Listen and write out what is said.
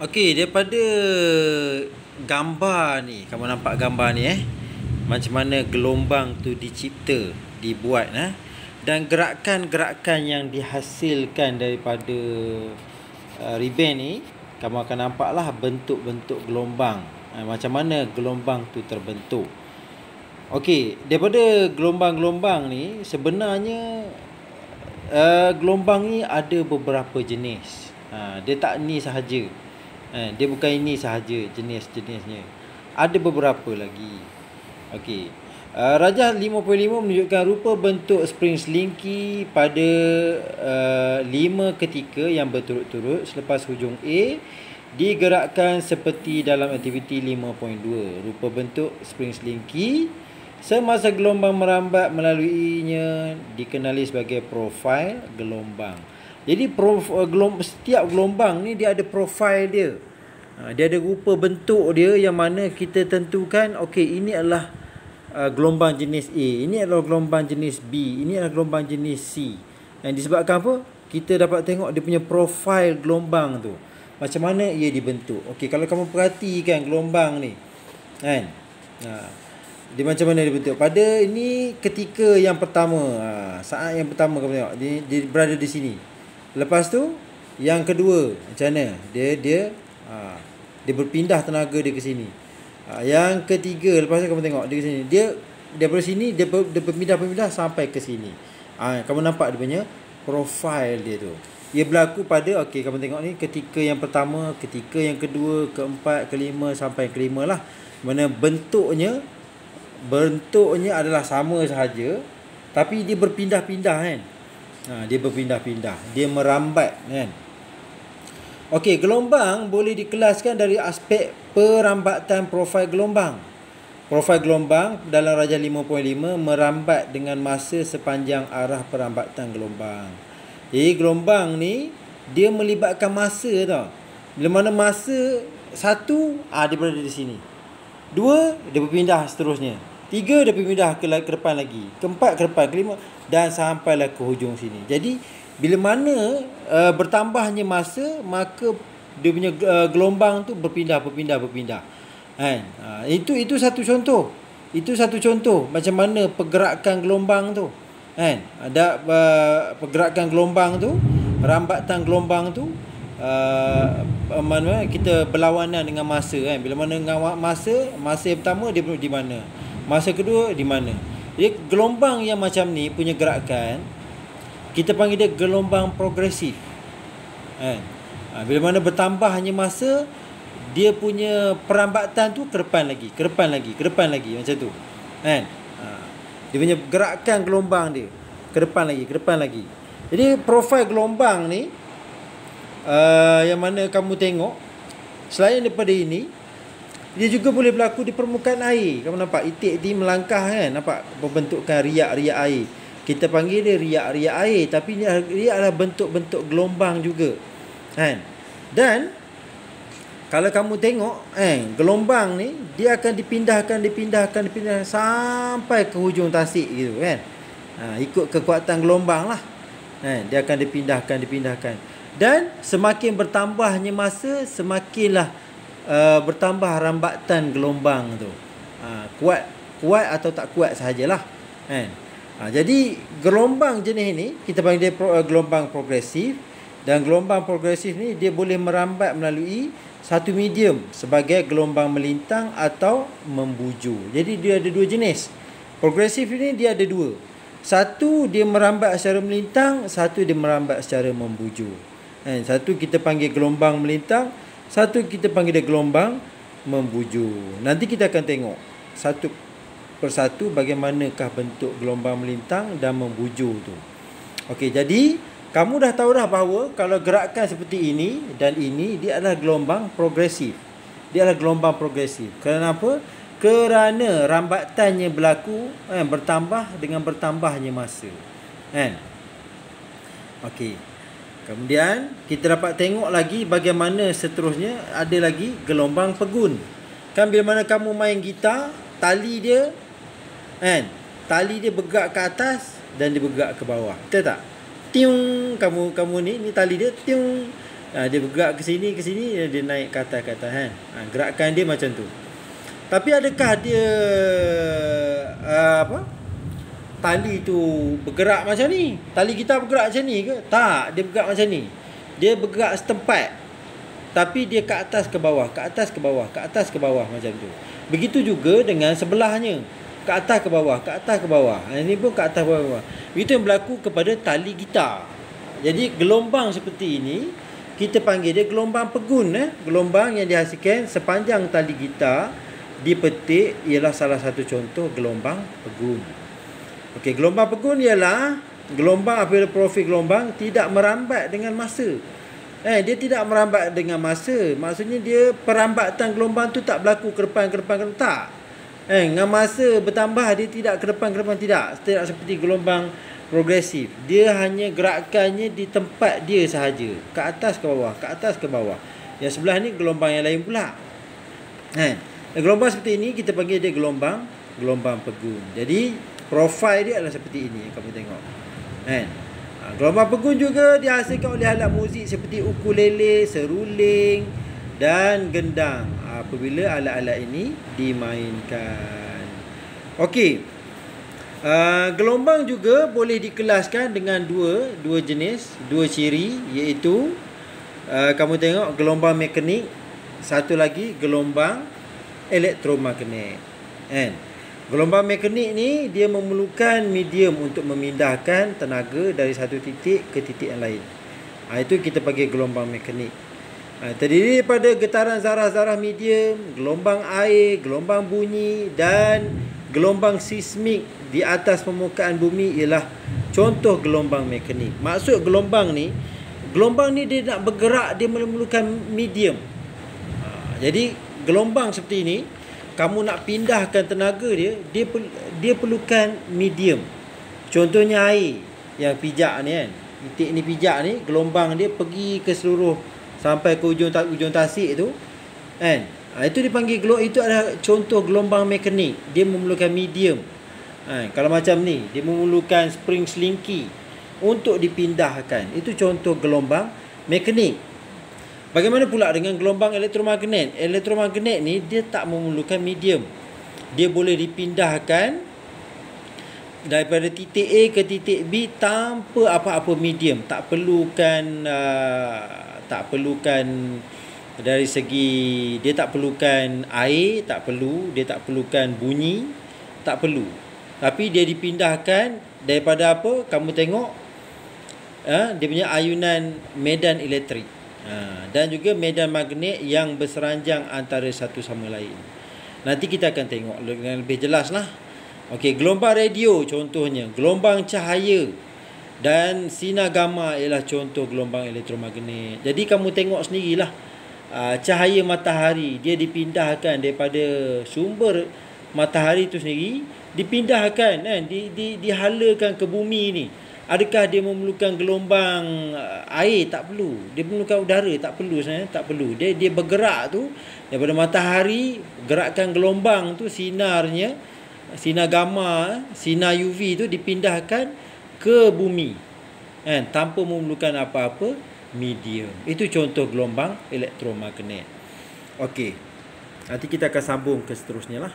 Okey, daripada gambar ni, kamu nampak gambar ni macam mana gelombang tu dicipta, dibuat dan gerakan-gerakan yang dihasilkan daripada ribbon ni, kamu akan nampaklah bentuk-bentuk gelombang. Macam mana gelombang tu terbentuk. Okey, daripada gelombang-gelombang ni sebenarnya gelombang ni ada beberapa jenis. Dia tak ni sahaja. Dia bukan ini sahaja jenis-jenisnya. Ada beberapa lagi. Okey. Rajah 5.5 menunjukkan rupa bentuk spring slinky pada 5 ketika yang berturut-turut selepas hujung A digerakkan seperti dalam aktiviti 5.2. Rupa bentuk spring slinky semasa gelombang merambat melaluinya dikenali sebagai profil gelombang. Jadi setiap gelombang ni dia ada profil dia. Dia ada rupa bentuk dia yang mana kita tentukan, okey, ini adalah gelombang jenis A, ini adalah gelombang jenis B, ini adalah gelombang jenis C. Dan disebabkan apa? Kita dapat tengok dia punya profil gelombang tu. Macam mana ia dibentuk. Okey, kalau kamu perhatikan gelombang ni, kan? Dia macam mana dia bentuk. Pada ini ketika yang pertama, saat yang pertama kamu tengok dia berada di sini. Lepas tu yang kedua macam mana? Dia berpindah tenaga dia ke sini. Yang ketiga lepas tu kamu tengok dia ke sini. Dia daripada sini dia berpindah sampai ke sini. Kamu nampak dia punya profil dia tu. Ia berlaku pada, okey, kamu tengok ni ketika yang pertama, ketika yang kedua, keempat, kelima sampai kelima lah. Mana bentuknya adalah sama sahaja, tapi dia berpindah-pindah kan. Dia berpindah-pindah, dia merambat kan. Okey, gelombang boleh dikelaskan dari aspek perambatan profil gelombang. Profil gelombang dalam rajah 5.5 merambat dengan masa sepanjang arah perambatan gelombang. Jadi gelombang ni dia melibatkan masa tau. Bila mana masa satu, dia berada di sini. Dua, dia berpindah seterusnya. Tiga, dia berpindah ke depan lagi. Keempat, ke depan. Kelima, dan sampailah ke hujung sini. Jadi bila mana bertambahnya masa, maka dia punya gelombang tu berpindah. Kan? Itu satu contoh. Itu satu contoh macam mana pergerakan gelombang tu. Kan? Ada pergerakan gelombang tu, rambatan gelombang tu, mana kita berlawanan dengan masa kan. Bila mana dengan masa yang pertama dia di mana, masa kedua di mana. Jadi gelombang yang macam ni punya gerakan kita panggil dia gelombang progresif. Kan? Bila mana bertambahnya masa, dia punya perambatan tu ke depan lagi macam tu. Kan? Dia punya gerakan gelombang dia ke depan lagi. Jadi profil gelombang ni yang mana kamu tengok, selain daripada ini, dia juga boleh berlaku di permukaan air. Kamu nampak itik di melangkah kan? Nampak pembentukan riak-riak air. Kita panggil dia riak-riak air, tapi dia adalah bentuk-bentuk gelombang juga. Kan? Dan kalau kamu tengok gelombang ni dia akan dipindahkan sampai ke hujung tasik gitu kan. Ikut kekuatan gelombang lah. Dia akan dipindahkan. Dan semakin bertambahnya masa, semakinlah bertambah rambatan gelombang tu. Kuat atau tak kuat sahajalah. Jadi gelombang jenis ni kita panggil dia gelombang progresif. Dan gelombang progresif ni dia boleh merambat melalui satu medium sebagai gelombang melintang atau membujur. Jadi dia ada dua jenis. Progresif ni dia ada dua. Satu dia merambat secara melintang, satu dia merambat secara membujur. Satu kita panggil gelombang melintang, satu kita panggil dia gelombang membujur. Nanti kita akan tengok satu persatu bagaimanakah bentuk gelombang melintang dan membujur tu. Okey, jadi kamu dah tahu dah bahawa kalau gerakan seperti ini dan ini, dia adalah gelombang progresif. Kenapa? Kerana rambatannya berlaku bertambah dengan bertambahnya masa. Okey. Kemudian kita dapat tengok lagi bagaimana seterusnya ada lagi gelombang pegun. Kan bila mana kamu main gitar, tali dia bergerak ke atas dan dia bergerak ke bawah. Betul tak? Tiung, kamu ni tali dia tiung. Dia bergerak ke sini, dia naik ke atas kan. Gerakan dia macam tu. Tapi adakah dia tali tu bergerak macam ni? Tali kita bergerak macam ni ke? Tak, dia bergerak macam ni. Dia bergerak setempat. Tapi dia ke atas ke bawah, ke atas ke bawah, ke atas ke bawah macam tu. Begitu juga dengan sebelahnya. Ke atas ke bawah, ke atas ke bawah. Ini pun ke atas ke bawah. Itu yang berlaku kepada tali gitar. Jadi gelombang seperti ini kita panggil dia gelombang pegun. Gelombang yang dihasilkan sepanjang tali gitar dipetik ialah salah satu contoh gelombang pegun. Okey, gelombang pegun ialah gelombang apabila profil gelombang tidak merambat dengan masa. Dia tidak merambat dengan masa. Maksudnya dia perambatan gelombang tu tak berlaku ke depan tak. Dengan masa bertambah dia tidak ke depan tidak. Tidak seperti gelombang progresif. Dia hanya gerakannya di tempat dia sahaja. Ke atas ke bawah, ke atas ke bawah. Yang sebelah ni gelombang yang lain pula. Gelombang seperti ini kita panggil dia gelombang pegun. Jadi profil dia adalah seperti ini kamu tengok. Gelombang pegun juga dihasilkan oleh alat muzik seperti ukulele, seruling dan gendang apabila alat-alat ini dimainkan. Okey. Gelombang juga boleh dikelaskan dengan dua jenis, dua ciri, iaitu kamu tengok gelombang mekanik, satu lagi gelombang elektromagnet. Gelombang mekanik ni dia memerlukan medium untuk memindahkan tenaga dari satu titik ke titik yang lain. Itu kita panggil gelombang mekanik. Terdiri daripada getaran zarah-zarah medium, gelombang air, gelombang bunyi dan gelombang seismik di atas permukaan bumi ialah contoh gelombang mekanik. Maksud gelombang ni dia nak bergerak, dia memerlukan medium. Jadi gelombang seperti ini, kamu nak pindahkan tenaga dia perlukan medium. Contohnya air yang pijak ni kan. Titik ni pijak ni, gelombang dia pergi ke seluruh sampai ke ujung tasik tu kan. Itu dipanggil itu adalah contoh gelombang mekanik. Dia memerlukan medium. Kalau macam ni, dia memerlukan spring slinky untuk dipindahkan. Itu contoh gelombang mekanik. Bagaimana pula dengan gelombang elektromagnet? Elektromagnet ni dia tak memerlukan medium. Dia boleh dipindahkan daripada titik A ke titik B tanpa apa-apa medium. Tak perlukan dari segi dia tak perlukan air, tak perlu, dia tak perlukan bunyi, tak perlu. Tapi dia dipindahkan daripada apa? Kamu tengok dia punya ayunan medan elektrik. Dan juga medan magnet yang berseranjang antara satu sama lain. Nanti kita akan tengok dengan lebih jelas lah. Okey, gelombang radio contohnya, gelombang cahaya dan sinar gamma ialah contoh gelombang elektromagnet. Jadi kamu tengok sendirilah, cahaya matahari dia dipindahkan daripada sumber matahari itu sendiri, dipindahkan dihalakan ke bumi ni. Adakah dia memerlukan gelombang air? Tak perlu. Dia memerlukan udara? Tak perlu sebenarnya. Tak perlu. Dia bergerak tu daripada matahari, gerakkan gelombang tu, sinarnya, sinar gamma, sinar UV tu dipindahkan ke bumi tanpa memerlukan apa-apa medium. Itu contoh gelombang elektromagnet. Okey. Nanti kita akan sambung ke seterusnya lah.